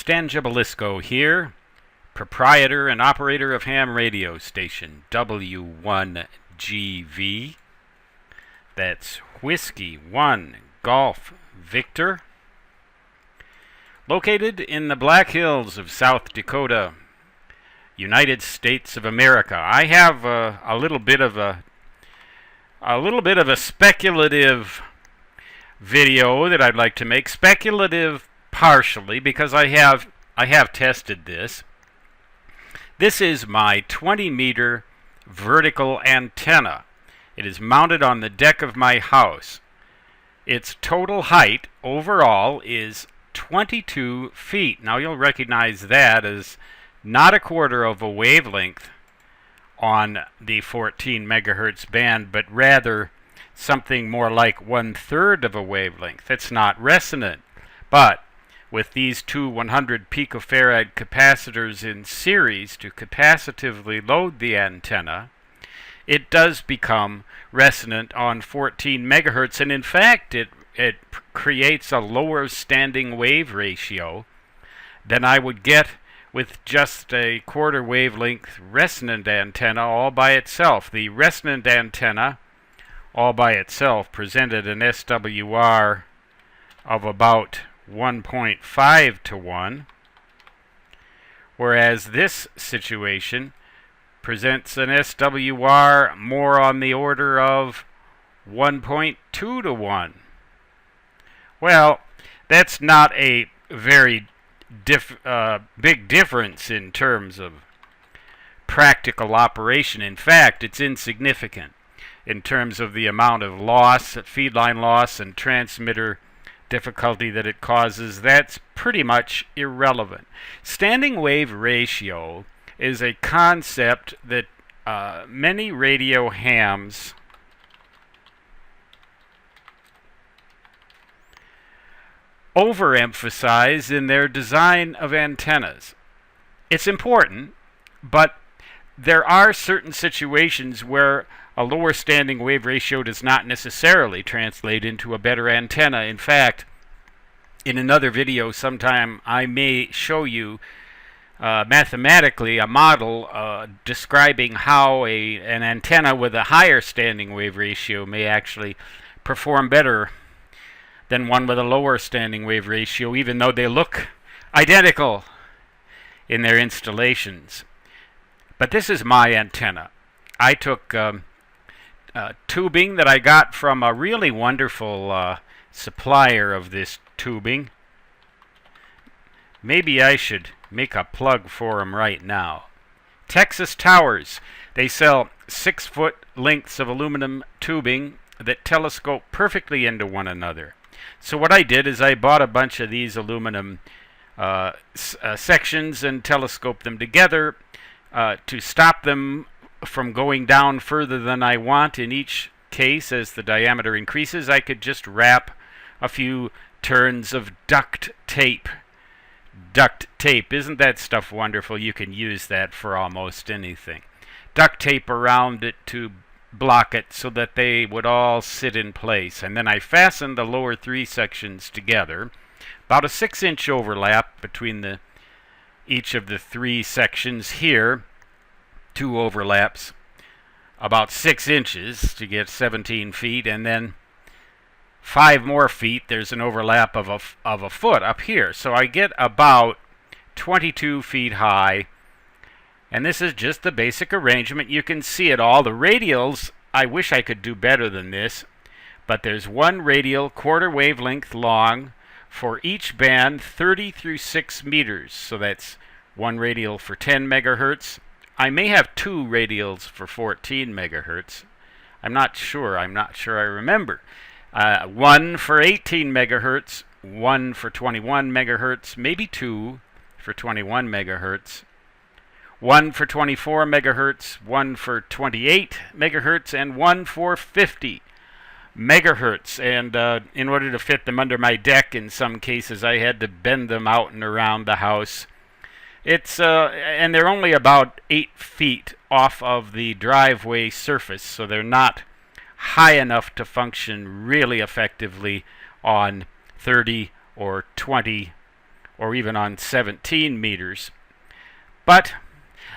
Stan Gibilisco here, proprietor and operator of ham radio station W1GV. That's Whiskey 1 Golf Victor. Located in the Black Hills of South Dakota, United States of America. I have a little bit of a speculative video that I'd like to make. Speculative partially because I have tested this. This is my 20-meter vertical antenna. It is mounted on the deck of my house. Its total height overall is 22 feet. Now you'll recognize that as not a quarter of a wavelength on the 14 megahertz band, but rather something more like 1/3 of a wavelength. It's not resonant, but with these two 100 picofarad capacitors in series to capacitively load the antenna, it does become resonant on 14 megahertz, and in fact it creates a lower standing wave ratio than I would get with just a quarter wavelength resonant antenna all by itself. The resonant antenna all by itself presented an SWR of about 1.5 to 1, whereas this situation presents an SWR more on the order of 1.2 to 1. Well, that's not a very big difference in terms of practical operation. In fact, it's insignificant in terms of the amount of loss, feed line loss, and transmitter difficulty that it causes. That's pretty much irrelevant. Standing wave ratio is a concept that many radio hams overemphasize in their design of antennas. It's important, but there are certain situations where a lower standing wave ratio does not necessarily translate into a better antenna. In fact, in another video sometime I may show you mathematically a model describing how an antenna with a higher standing wave ratio may actually perform better than one with a lower standing wave ratio, even though they look identical in their installations. But this is my antenna. I took tubing that I got from a really wonderful supplier of this tubing. Maybe I should make a plug for them right now. Texas Towers. They sell 6-foot lengths of aluminum tubing that telescope perfectly into one another. So what I did is I bought a bunch of these aluminum sections and telescoped them together to stop them from going down further than I want. In each case, as the diameter increases, I could just wrap a few turns of duct tape. Duct tape, isn't that stuff wonderful? You can use that for almost anything. Duct tape around it to block it so that they would all sit in place. And then I fastened the lower 3 sections together. About a 6-inch overlap between each of the 3 sections here. 2 overlaps, about 6 inches to get 17 feet, and then 5 more feet. There's an overlap of a foot up here. So I get about 22 feet high. And this is just the basic arrangement. You can see it all. The radials, I wish I could do better than this, but there's one radial quarter wavelength long for each band, 30 through 6 meters. So that's one radial for 10 megahertz. I may have 2 radials for 14 megahertz. I'm not sure I remember. One for 18 megahertz, one for 21 megahertz, maybe 2 for 21 megahertz. One for 24 megahertz, one for 28 megahertz, and one for 50 megahertz. And in order to fit them under my deck, in some cases, I had to bend them out and around the house. And they're only about 8 feet off of the driveway surface, so they're not high enough to function really effectively on 30 or 20 or even on 17 meters. But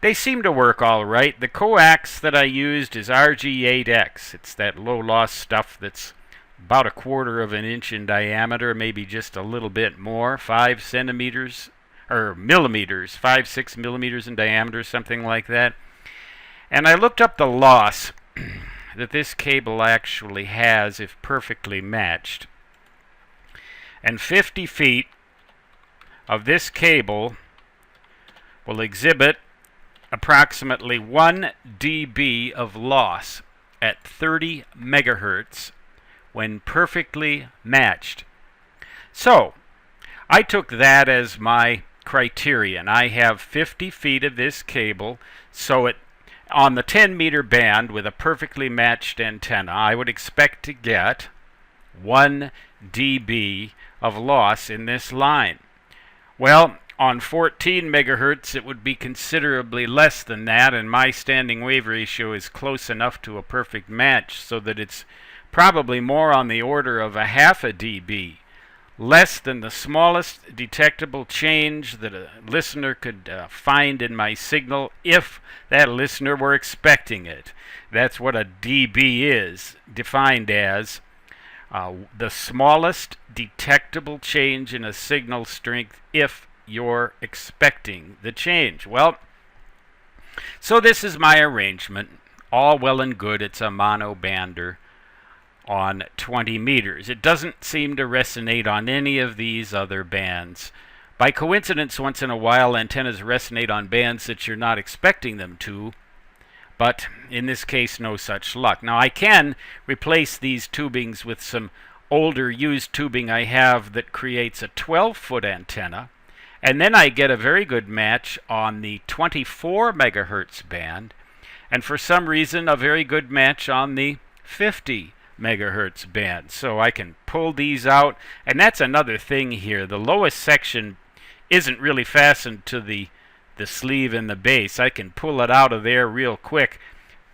they seem to work all right. The coax that I used is RG8X. It's that low loss stuff that's about 1/4 of an inch in diameter, maybe just a little bit more, 5 centimeters or millimeters, 5-6 millimeters in diameter, something like that. And I looked up the loss that this cable actually has if perfectly matched. And 50 feet of this cable will exhibit approximately 1 dB of loss at 30 megahertz when perfectly matched. So I took that as my criterion. I have 50 feet of this cable, so on the 10-meter band with a perfectly matched antenna, I would expect to get 1 dB of loss in this line. Well, on 14 megahertz, it would be considerably less than that, and my standing wave ratio is close enough to a perfect match so that it's probably more on the order of 0.5 dB, less than the smallest detectable change that a listener could find in my signal if that listener were expecting it. That's what a dB is, defined as the smallest detectable change in a signal strength if you're expecting the change. Well, so this is my arrangement. All well and good. It's a monobander on 20 meters. It doesn't seem to resonate on any of these other bands. By coincidence, once in a while, antennas resonate on bands that you're not expecting them to, but in this case, no such luck. Now, I can replace these tubings with some older used tubing I have that creates a 12-foot antenna, and then I get a very good match on the 24 megahertz band, and for some reason, a very good match on the 50 megahertz band. So I can pull these out, and that's another thing here. The lowest section isn't really fastened to the sleeve in the base. I can pull it out of there real quick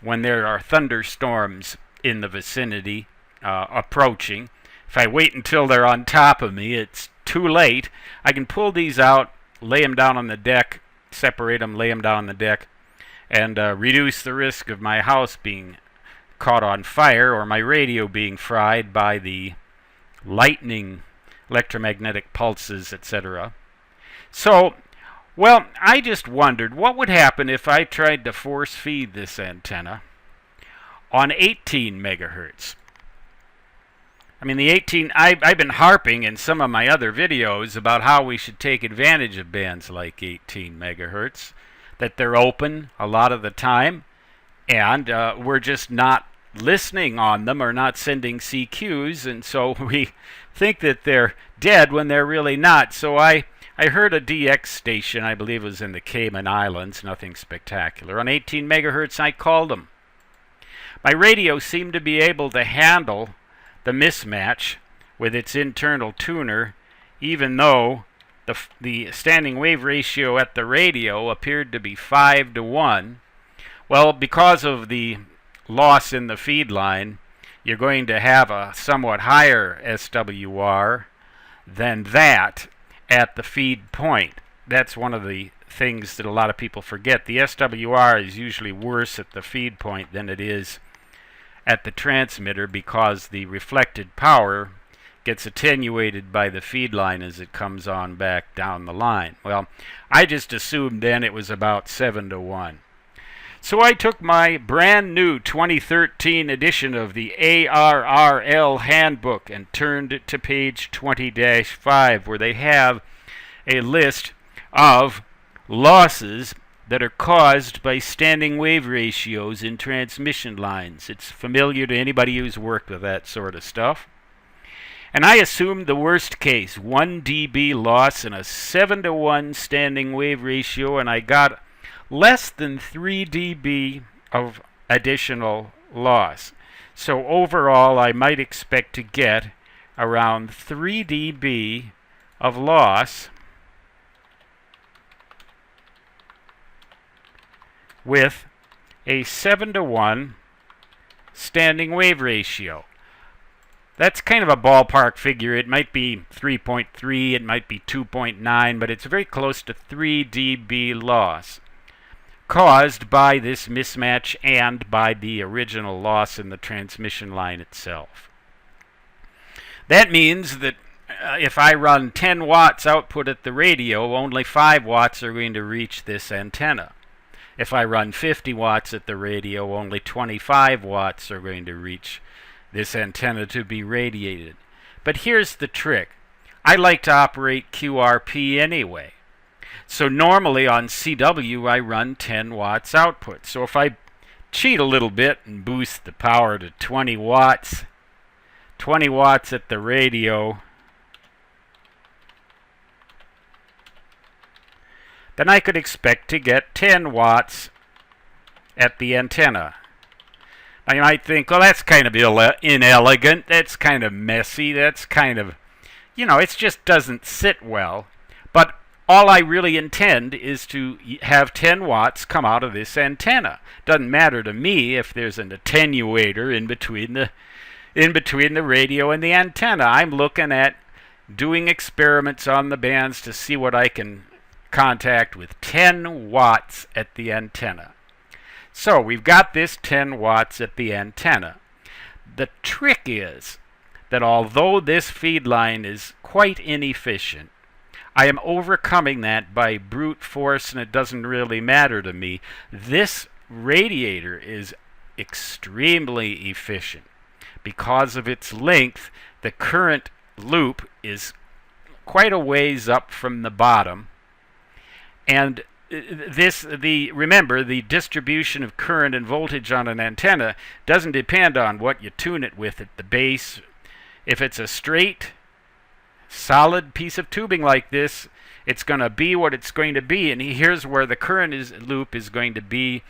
when there are thunderstorms in the vicinity approaching. If I wait until they're on top of me, it's too late. I can pull these out, lay them down on the deck, separate them, lay them down on the deck, and reduce the risk of my house being caught on fire or my radio being fried by the lightning, electromagnetic pulses, etc. So, well, I just wondered what would happen if I tried to force feed this antenna on 18 megahertz. I mean, the 18, I've been harping in some of my other videos about how we should take advantage of bands like 18 megahertz, that they're open a lot of the time, and we're just not listening on them or not sending CQs, and so we think that they're dead when they're really not. So I heard a DX station, I believe it was in the Cayman Islands, nothing spectacular. On 18 megahertz, I called them. My radio seemed to be able to handle the mismatch with its internal tuner, even though the standing wave ratio at the radio appeared to be 5-to-1. Well, because of the loss in the feed line, you're going to have a somewhat higher SWR than that at the feed point. That's one of the things that a lot of people forget. The SWR is usually worse at the feed point than it is at the transmitter because the reflected power gets attenuated by the feed line as it comes on back down the line. Well, I just assumed then it was about 7-to-1. So I took my brand new 2013 edition of the ARRL handbook and turned it to page 20-5, where they have a list of losses that are caused by standing wave ratios in transmission lines. It's familiar to anybody who's worked with that sort of stuff. And I assumed the worst case, 1 dB loss in a 7-to-1 standing wave ratio, and I got less than 3 dB of additional loss. So overall, I might expect to get around 3 dB of loss with a 7-to-1 standing wave ratio. That's kind of a ballpark figure. It might be 3.3, it might be 2.9, but it's very close to 3 dB loss caused by this mismatch and by the original loss in the transmission line itself. That means that if I run 10 watts output at the radio, only 5 watts are going to reach this antenna. If I run 50 watts at the radio, only 25 watts are going to reach this antenna to be radiated. But here's the trick. I like to operate QRP anyway. So normally on CW I run 10 watts output. So if I cheat a little bit and boost the power to 20 watts at the radio, then I could expect to get 10 watts at the antenna. Now you might think, well, that's kind of inelegant, that's kind of messy, that's kind of, it just doesn't sit well. But all I really intend is to have 10 watts come out of this antenna. Doesn't matter to me if there's an attenuator in between the radio and the antenna. I'm looking at doing experiments on the bands to see what I can contact with 10 watts at the antenna. So we've got this 10 watts at the antenna. The trick is that although this feed line is quite inefficient, I am overcoming that by brute force, and it doesn't really matter to me. This radiator is extremely efficient. Because of its length, the current loop is quite a ways up from the bottom. And remember, the distribution of current and voltage on an antenna doesn't depend on what you tune it with at the base. If it's a straight, solid piece of tubing like this, it's going to be what it's going to be. And here's where the current loop is going to be.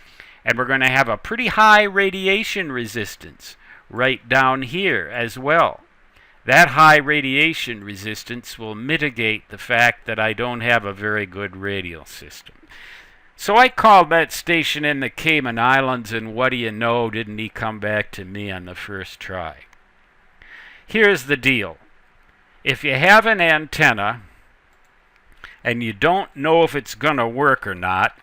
And we're going to have a pretty high radiation resistance right down here as well. That high radiation resistance will mitigate the fact that I don't have a very good radial system. So I called that station in the Cayman Islands, and what do you know, didn't he come back to me on the first try? Here's the deal. If you have an antenna and you don't know if it's going to work or not,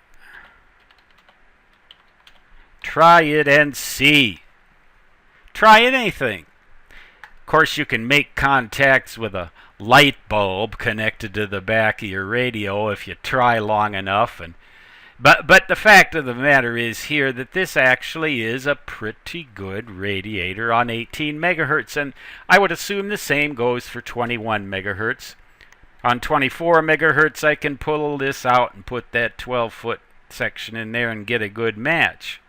try it and see. Try anything. Of course, you can make contacts with a light bulb connected to the back of your radio if you try long enough. But the fact of the matter is here that this actually is a pretty good radiator on 18 megahertz, and I would assume the same goes for 21 megahertz. On 24 megahertz, I can pull this out and put that 12-foot section in there and get a good match.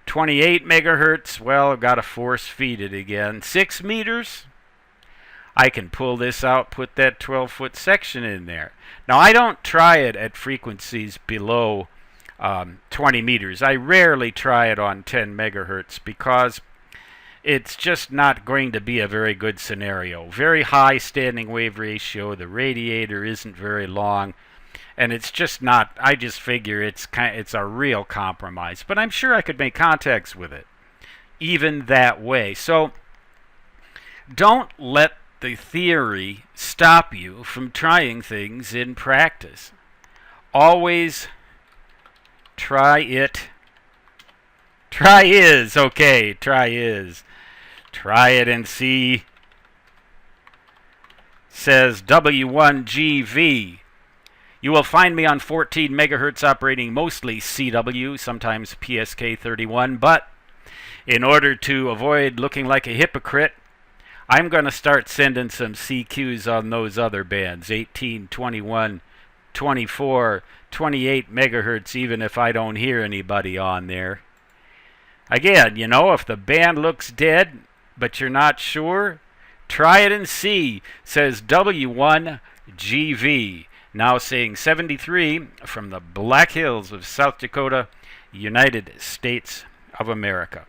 28 megahertz, well, I've got to force feed it again. 6 meters, I can pull this out, put that 12-foot section in there. Now, I don't try it at frequencies below 20 meters. I rarely try it on 10 megahertz because it's just not going to be a very good scenario. Very high standing wave ratio, the radiator isn't very long, and it's just not, I just figure it's a real compromise. But I'm sure I could make contacts with it, even that way. So don't let the theory stop you from trying things in practice. Always try it. Try is, okay, try is. Try it and see, says W1GV. You will find me on 14 megahertz operating mostly CW, sometimes PSK31, but in order to avoid looking like a hypocrite, I'm going to start sending some CQs on those other bands, 18, 21, 24, 28 megahertz, even if I don't hear anybody on there. Again, if the band looks dead, but you're not sure, try it and see, says W1GV. Now saying 73 from the Black Hills of South Dakota, United States of America.